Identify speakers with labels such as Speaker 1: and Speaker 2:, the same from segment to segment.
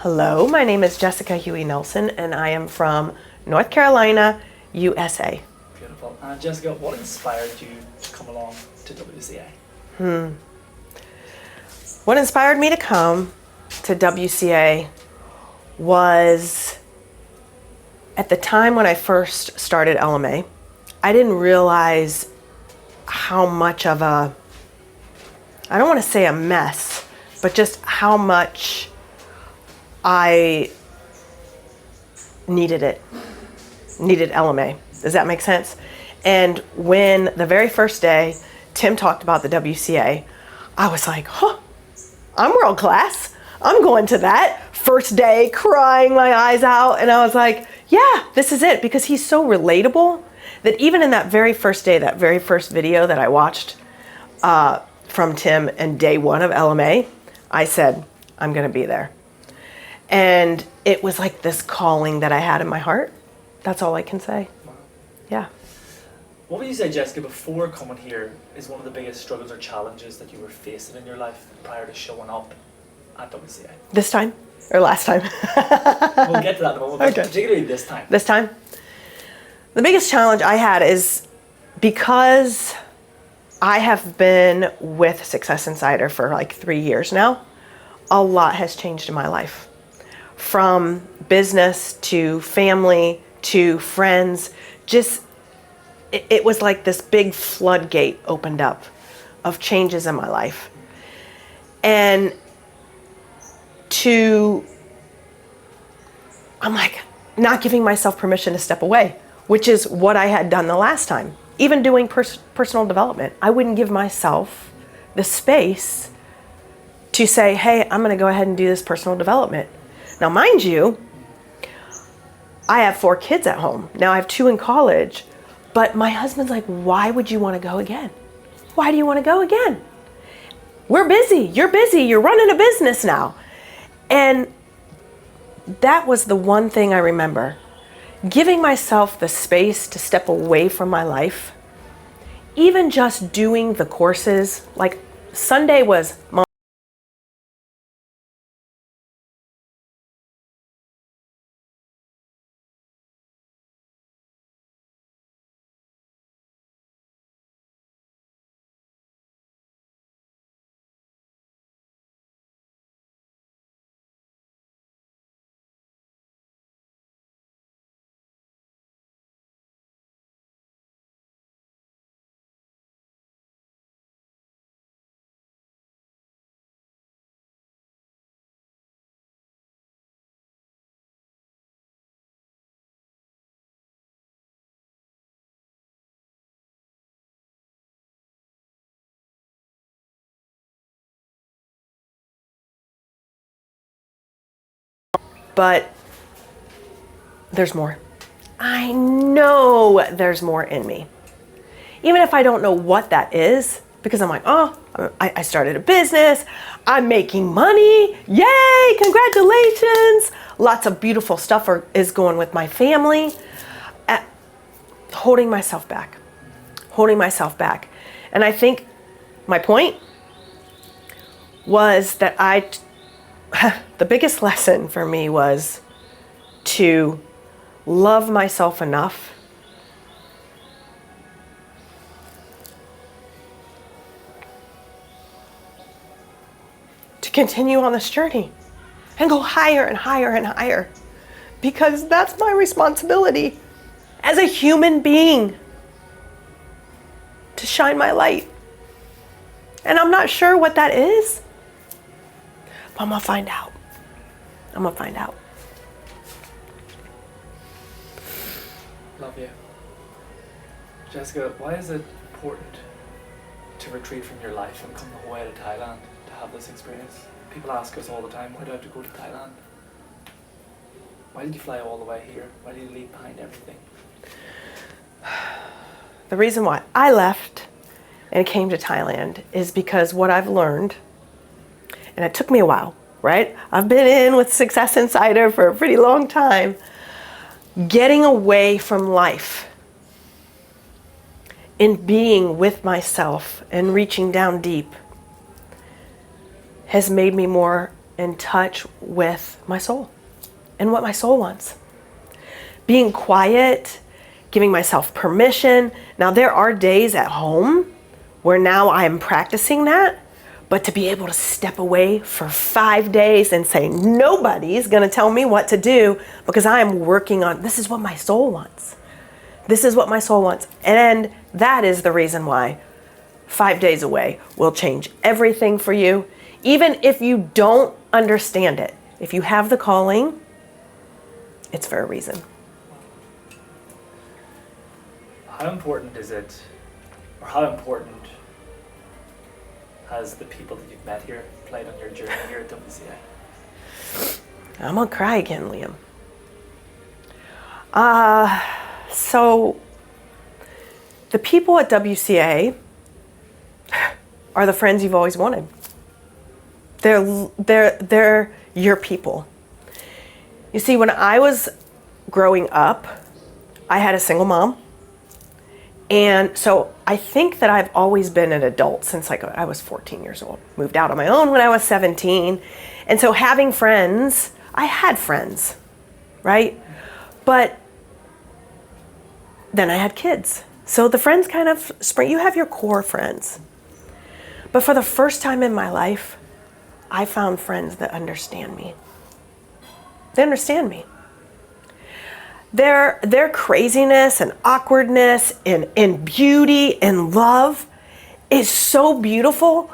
Speaker 1: Hello, my name is Jessica Huey Nelson, and I am from North Carolina, USA.
Speaker 2: Beautiful. And Jessica, what inspired you to come along to WCA?
Speaker 1: What inspired me to come to WCA was at the time when I first started LMA, I didn't realize how much of I don't want to say a mess, but just how much I needed LMA. Does that make sense? And when the very first day Tim talked about the WCA, I was like, I'm world class. I'm going to that. First day, crying my eyes out. And I was like, yeah, this is it. Because he's so relatable that even in that very first day, that very first video that I watched from Tim and day one of LMA, I said, I'm going to be there. And it was like this calling that I had in my heart. That's all I can say.
Speaker 2: Wow.
Speaker 1: Yeah.
Speaker 2: What would you say, Jessica, before coming here is one of the biggest struggles or challenges that you were facing in your life prior to showing up at WCA?
Speaker 1: This time or last time?
Speaker 2: We'll get to that in a moment, but
Speaker 1: Okay.
Speaker 2: particularly this time.
Speaker 1: This time? The biggest challenge I had is because I have been with Success Insider for like 3 years now, a lot has changed in my life. From business to family to friends, just it was like this big floodgate opened up of changes in my life. And I'm like not giving myself permission to step away, which is what I had done the last time. Even doing personal development, I wouldn't give myself the space to say, hey, I'm gonna go ahead and do this personal development. Now, mind you, I have 4 kids at home. Now I have 2 in college, but my husband's like, why would you wanna go again? Why do you wanna go again? We're busy, you're running a business now. And that was the one thing I remember. Giving myself the space to step away from my life, even just doing the courses, like Sunday was but there's more. I know there's more in me. Even if I don't know what that is, because I'm like, I started a business, I'm making money, yay, congratulations. Lots of beautiful stuff is going with my family. Holding myself back. And I think my point was that the biggest lesson for me was to love myself enough to continue on this journey and go higher and higher and higher, because that's my responsibility as a human being, to shine my light. And I'm not sure what that is, but I'm gonna find out.
Speaker 2: Love you. Jessica, why is it important to retreat from your life and come the whole way to Thailand to have this experience? People ask us all the time, why do I have to go to Thailand? Why did you fly all the way here? Why did you leave behind everything?
Speaker 1: The reason why I left and came to Thailand is because what I've learned, and it took me a while, right? I've been in with Success Insider for a pretty long time. Getting away from life and being with myself and reaching down deep has made me more in touch with my soul and what my soul wants. Being quiet, giving myself permission. Now, there are days at home where now I am practicing that, but to be able to step away for 5 days and say, nobody's going to tell me what to do because I am working on, this is what my soul wants. This is what my soul wants. And that is the reason why 5 days away will change everything for you, even if you don't understand it. If you have the calling, it's for a reason.
Speaker 2: How important is it, or how important has the people that you've met here played on your journey here at WCA?
Speaker 1: I'm gonna cry again, Liam. So the people at WCA are the friends you've always wanted. They're your people. You see, when I was growing up, I had a single mom. And so I think that I've always been an adult since I was 14 years old. Moved out on my own when I was 17. And so having friends, I had friends, right? But then I had kids. So the friends kind of spring, you have your core friends. But for the first time in my life, I found friends that understand me. They understand me. Their craziness and awkwardness and beauty and love is so beautiful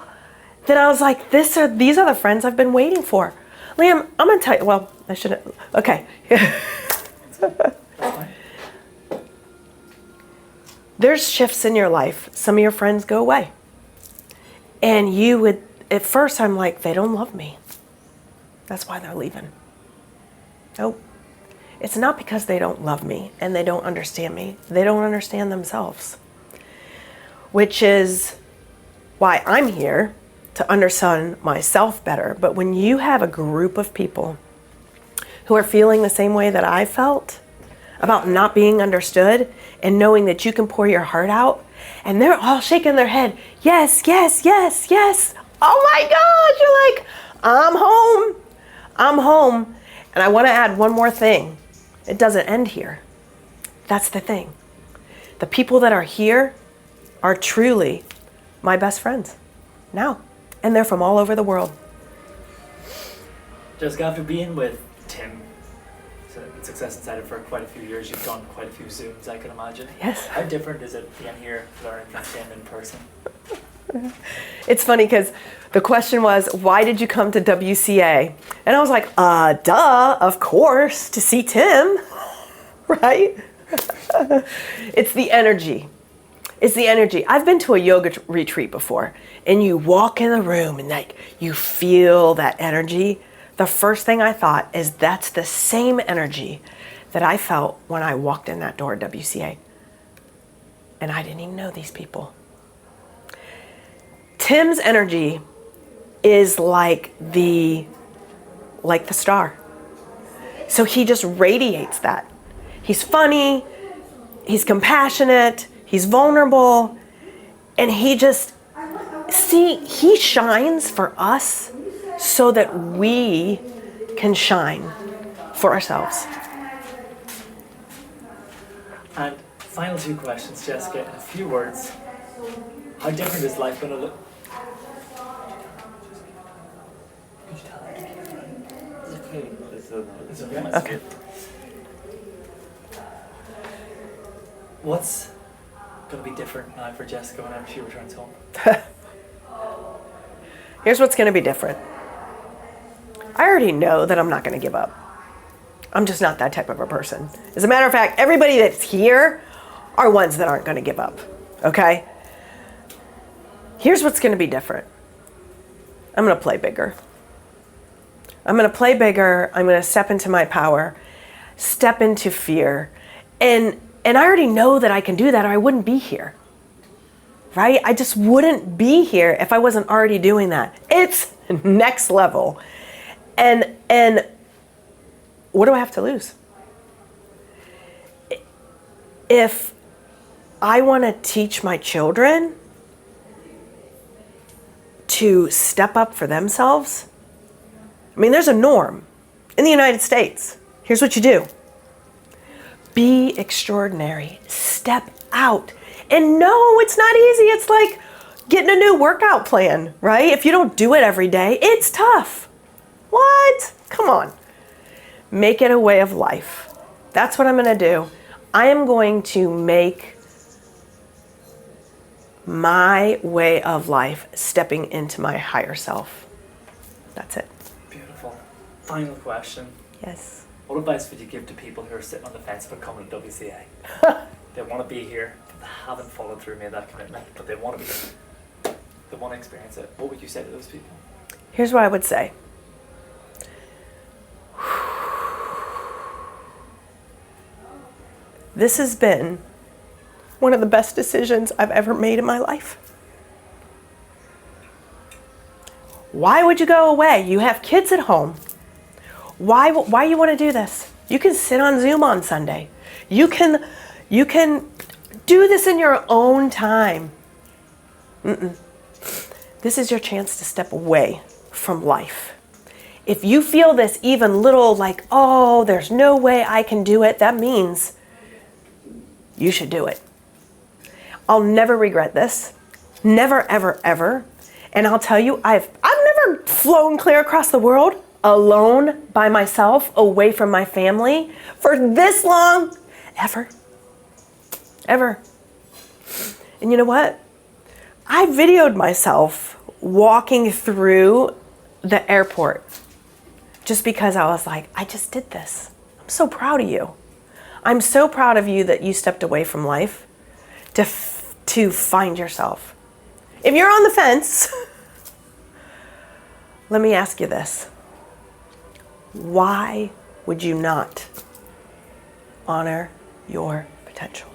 Speaker 1: that I was like, these are the friends I've been waiting for. Liam, I'm gonna tell you, well, I shouldn't, okay. There's shifts in your life. Some of your friends go away. And you would, at first I'm like, they don't love me. That's why they're leaving. Nope. It's not because they don't love me and they don't understand me. They don't understand themselves. Which is why I'm here, to understand myself better. But when you have a group of people who are feeling the same way that I felt about not being understood and knowing that you can pour your heart out, and they're all shaking their head, yes, yes, yes, yes. Oh my God, you're like, I'm home. I'm home. And I want to add one more thing. It doesn't end here. That's the thing. The people that are here are truly my best friends now. And they're from all over the world.
Speaker 2: Jessica, after being with Tim, Success Insider, for quite a few years, you've done quite a few Zooms, I can imagine.
Speaker 1: Yes.
Speaker 2: How different is it being here, learning from Tim in person?
Speaker 1: It's funny because the question was, why did you come to WCA? And I was like, duh, of course, to see Tim, right? It's the energy. It's the energy. I've been to a yoga retreat before, and you walk in the room and like you feel that energy. The first thing I thought is that's the same energy that I felt when I walked in that door at WCA. And I didn't even know these people. Tim's energy is like the star. So he just radiates that. He's funny, he's compassionate, he's vulnerable, and he shines for us so that we can shine for ourselves.
Speaker 2: And final two questions, Jessica, in a few words. How different is life going to look? It's okay.
Speaker 1: Okay.
Speaker 2: What's going to be different now for Jessica whenever she returns home?
Speaker 1: Here's what's going to be different. I already know that I'm not going to give up. I'm just not that type of a person. As a matter of fact, everybody that's here are ones that aren't going to give up. Okay? Here's what's going to be different. I'm going to play bigger. I'm going to play bigger. I'm going to step into my power, step into fear. And I already know that I can do that or I wouldn't be here. Right? I just wouldn't be here if I wasn't already doing that. It's next level. And what do I have to lose? If I want to teach my children to step up for themselves, I mean, there's a norm in the United States. Here's what you do. Be extraordinary. Step out. And no, it's not easy. It's like getting a new workout plan, right? If you don't do it every day, it's tough. What? Come on. Make it a way of life. That's what I'm going to do. I am going to make my way of life stepping into my higher self. That's it.
Speaker 2: Beautiful. Final question.
Speaker 1: Yes.
Speaker 2: What advice would you give to people who are sitting on the fence about coming to WCA? They want to be here, but they haven't followed through, made that commitment, but they want to be here. They want to experience it. What would you say to those people?
Speaker 1: Here's what I would say. This has been one of the best decisions I've ever made in my life. Why would you go away? You have kids at home. Why you want to do this? You can sit on Zoom on Sunday. You can do this in your own time. This is your chance to step away from life. If you feel this even little like, oh, there's no way I can do it, that means you should do it. I'll never regret this. Never, ever, ever. And I'll tell you, I've never flown clear across the world alone by myself, away from my family for this long, ever. Ever. And you know what? I videoed myself walking through the airport just because I was like, I just did this. I'm so proud of you. I'm so proud of you that you stepped away from life to find yourself. If you're on the fence, let me ask you this. Why would you not honor your potential?